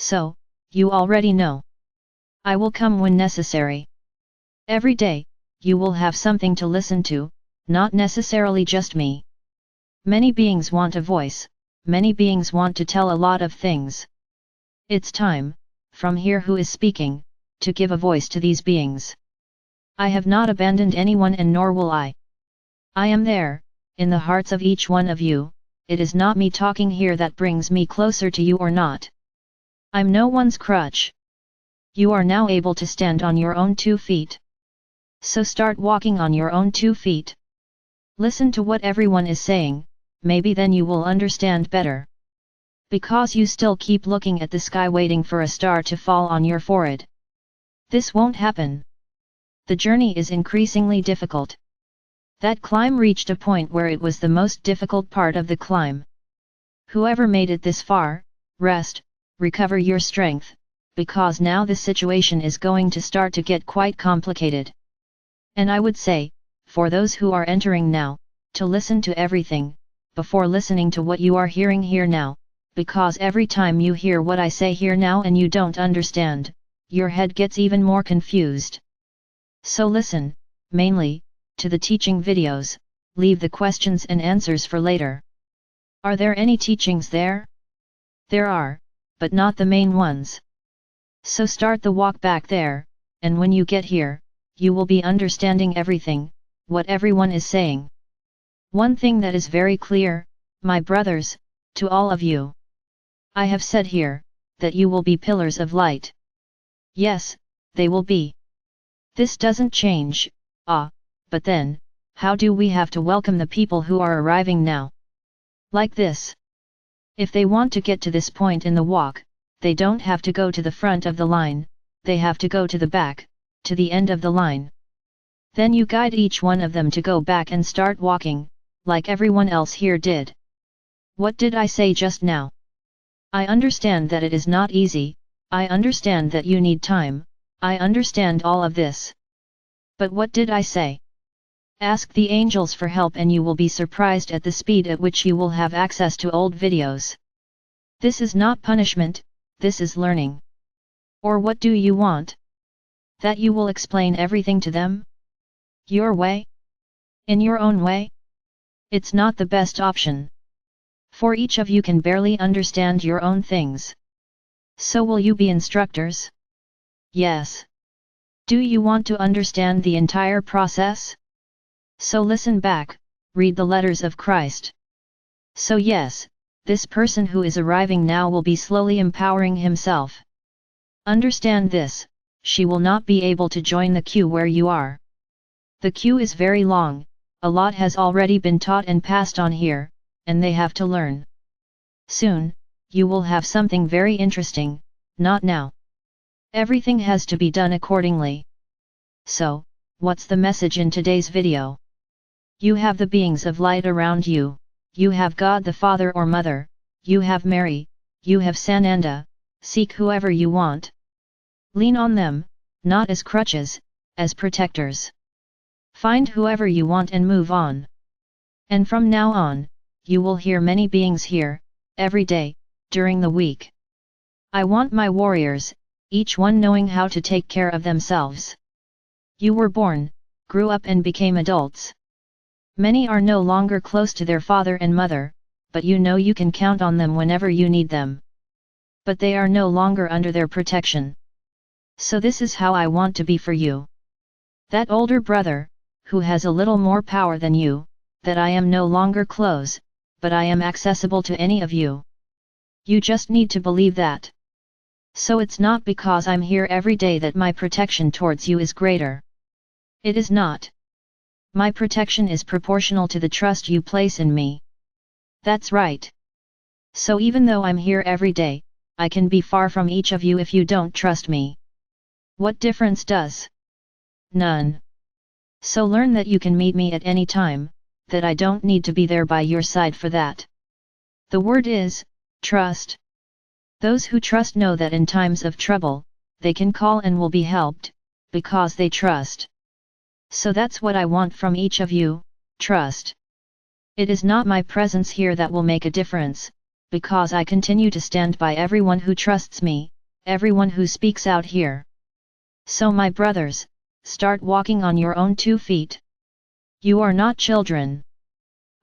So, you already know. I will come when necessary. Every day, you will have something to listen to, not necessarily just me. Many beings want a voice, many beings want to tell a lot of things. It's time, from here who is speaking, to give a voice to these beings. I have not abandoned anyone and nor will I. I am there, in the hearts of each one of you. It is not me talking here that brings me closer to you or not. I'm no one's crutch. You are now able to stand on your own 2 feet. So start walking on your own 2 feet. Listen to what everyone is saying, maybe then you will understand better. Because you still keep looking at the sky waiting for a star to fall on your forehead. This won't happen. The journey is increasingly difficult. That climb reached a point where it was the most difficult part of the climb. Whoever made it this far, rest, recover your strength, because now the situation is going to start to get quite complicated. And I would say, for those who are entering now, to listen to everything, before listening to what you are hearing here now, because every time you hear what I say here now and you don't understand, your head gets even more confused. So listen, mainly, to the teaching videos, leave the questions and answers for later. Are there any teachings there? There are, but not the main ones. So start the walk back there, and when you get here, you will be understanding everything, what everyone is saying. One thing that is very clear, my brothers, to all of you. I have said here, that you will be pillars of light. Yes, they will be. This doesn't change, but then, how do we have to welcome the people who are arriving now? Like this. If they want to get to this point in the walk, they don't have to go to the front of the line, they have to go to the back, to the end of the line. Then you guide each one of them to go back and start walking, like everyone else here did. What did I say just now? I understand that it is not easy, I understand that you need time, I understand all of this. But what did I say? Ask the angels for help and you will be surprised at the speed at which you will have access to old videos. This is not punishment, this is learning. Or what do you want? That you will explain everything to them? Your way? In your own way? It's not the best option. For each of you can barely understand your own things. So will you be instructors? Yes. Do you want to understand the entire process? So listen back, read the letters of Christ. So yes, this person who is arriving now will be slowly empowering himself. Understand this, she will not be able to join the queue where you are. The queue is very long, a lot has already been taught and passed on here, and they have to learn. Soon, you will have something very interesting, not now. Everything has to be done accordingly. So, what's the message in today's video? You have the beings of light around you, you have God the Father or Mother, you have Mary, you have Sananda, seek whoever you want. Lean on them, not as crutches, as protectors. Find whoever you want and move on. And from now on, you will hear many beings here, every day, during the week. I want my warriors, each one knowing how to take care of themselves. You were born, grew up and became adults. Many are no longer close to their father and mother, but you know you can count on them whenever you need them. But they are no longer under their protection. So this is how I want to be for you. That older brother, who has a little more power than you, that I am no longer close, but I am accessible to any of you. You just need to believe that. So it's not because I'm here every day that my protection towards you is greater. It is not. My protection is proportional to the trust you place in me. That's right. So even though I'm here every day, I can be far from each of you if you don't trust me. What difference does? None. So learn that you can meet me at any time, that I don't need to be there by your side for that. The word is, trust. Those who trust know that in times of trouble, they can call and will be helped, because they trust. So that's what I want from each of you, trust. It is not my presence here that will make a difference, because I continue to stand by everyone who trusts me, everyone who speaks out here. So my brothers, start walking on your own 2 feet. You are not children.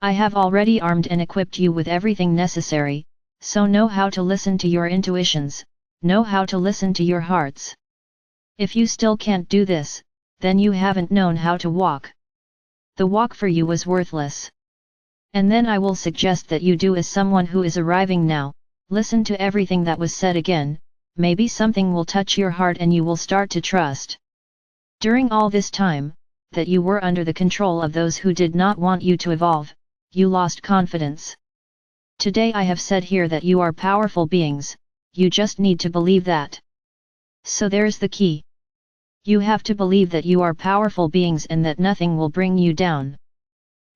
I have already armed and equipped you with everything necessary, so know how to listen to your intuitions, know how to listen to your hearts. If you still can't do this, then you haven't known how to walk. The walk for you was worthless. And then I will suggest that you do as someone who is arriving now, listen to everything that was said again, maybe something will touch your heart and you will start to trust. During all this time, that you were under the control of those who did not want you to evolve, you lost confidence. Today I have said here that you are powerful beings, you just need to believe that. So there's the key. You have to believe that you are powerful beings and that nothing will bring you down.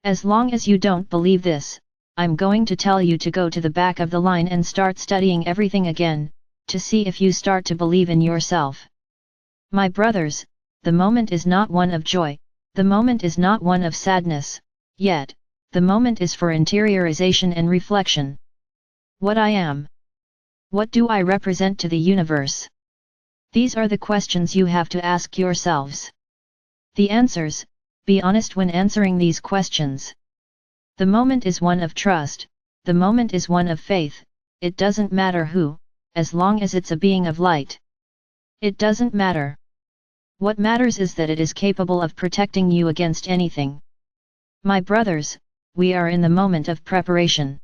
As long as you don't believe this, I'm going to tell you to go to the back of the line and start studying everything again, to see if you start to believe in yourself. My brothers, the moment is not one of joy, the moment is not one of sadness, yet, the moment is for interiorization and reflection. What I am. What do I represent to the universe? These are the questions you have to ask yourselves. The answers, be honest when answering these questions. The moment is one of trust, the moment is one of faith, it doesn't matter who, as long as it's a being of light. It doesn't matter. What matters is that it is capable of protecting you against anything. My brothers, we are in the moment of preparation.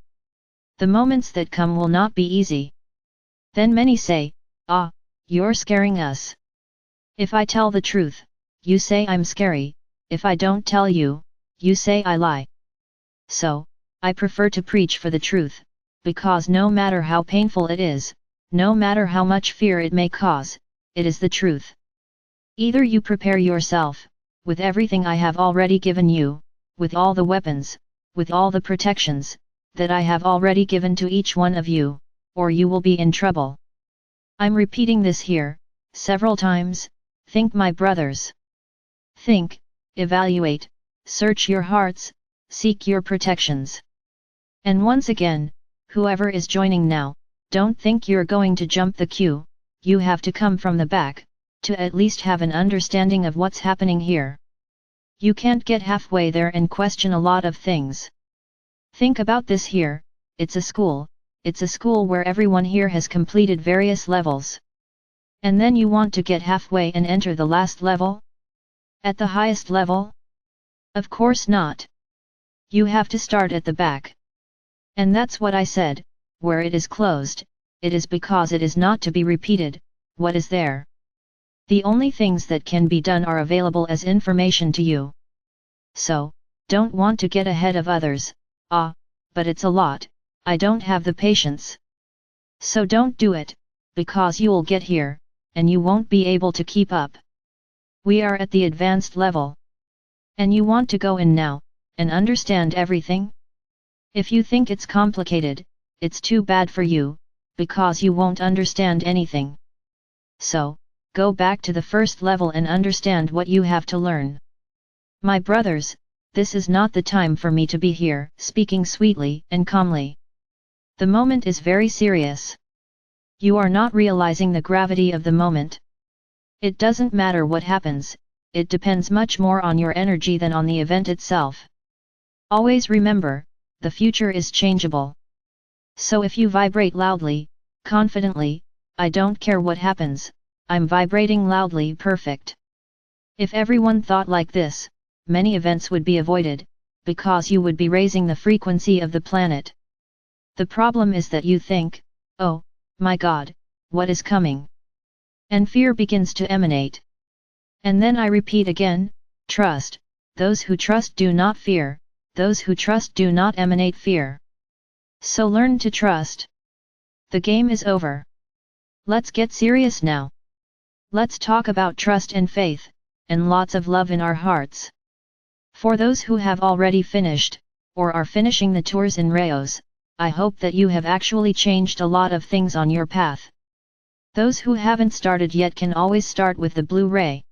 The moments that come will not be easy. Then many say, "Ah, you're scaring us." If I tell the truth, you say I'm scary, if I don't tell you, you say I lie. So, I prefer to preach for the truth, because no matter how painful it is, no matter how much fear it may cause, it is the truth. Either you prepare yourself, with everything I have already given you, with all the weapons, with all the protections, that I have already given to each one of you, or you will be in trouble. I'm repeating this here, several times, think my brothers. Think, evaluate, search your hearts, seek your protections. And once again, whoever is joining now, don't think you're going to jump the queue, you have to come from the back, to at least have an understanding of what's happening here. You can't get halfway there and question a lot of things. Think about this here, it's a school where everyone here has completed various levels. And then you want to get halfway and enter the last level? At the highest level? Of course not. You have to start at the back. And that's what I said, where it is closed, it is because it is not to be repeated, what is there? The only things that can be done are available as information to you. So, don't want to get ahead of others, but it's a lot, I don't have the patience. So don't do it, because you'll get here, and you won't be able to keep up. We are at the advanced level. And you want to go in now, and understand everything? If you think it's complicated, it's too bad for you, because you won't understand anything. So, go back to the first level and understand what you have to learn. My brothers, this is not the time for me to be here, speaking sweetly and calmly. The moment is very serious. You are not realizing the gravity of the moment. It doesn't matter what happens, it depends much more on your energy than on the event itself. Always remember, the future is changeable. So if you vibrate loudly, confidently, I don't care what happens, I'm vibrating loudly perfect. If everyone thought like this, many events would be avoided, because you would be raising the frequency of the planet. The problem is that you think, oh, my God, what is coming? And fear begins to emanate. And then I repeat again, trust, those who trust do not fear, those who trust do not emanate fear. So learn to trust. The game is over. Let's get serious now. Let's talk about trust and faith, and lots of love in our hearts. For those who have already finished, or are finishing the tours in Rayos, I hope that you have actually changed a lot of things on your path. Those who haven't started yet can always start with the blue ray.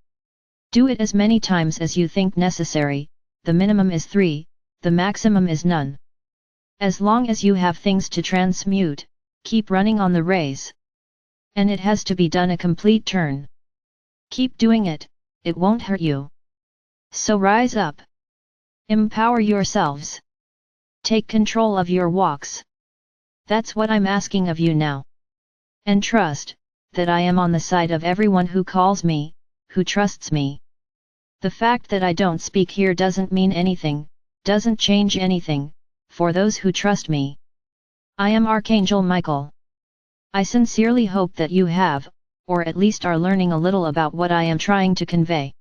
Do it as many times as you think necessary, the minimum is 3, the maximum is none. As long as you have things to transmute, keep running on the rays. And it has to be done a complete turn. Keep doing it, it won't hurt you. So rise up. Empower yourselves. Take control of your walks. That's what I'm asking of you now. And trust, that I am on the side of everyone who calls me, who trusts me. The fact that I don't speak here doesn't mean anything, doesn't change anything, for those who trust me. I am Archangel Michael. I sincerely hope that you have, or at least are learning a little about what I am trying to convey.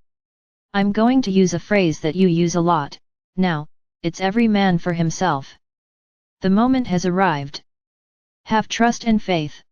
I'm going to use a phrase that you use a lot, now, it's every man for himself. The moment has arrived. Have trust and faith.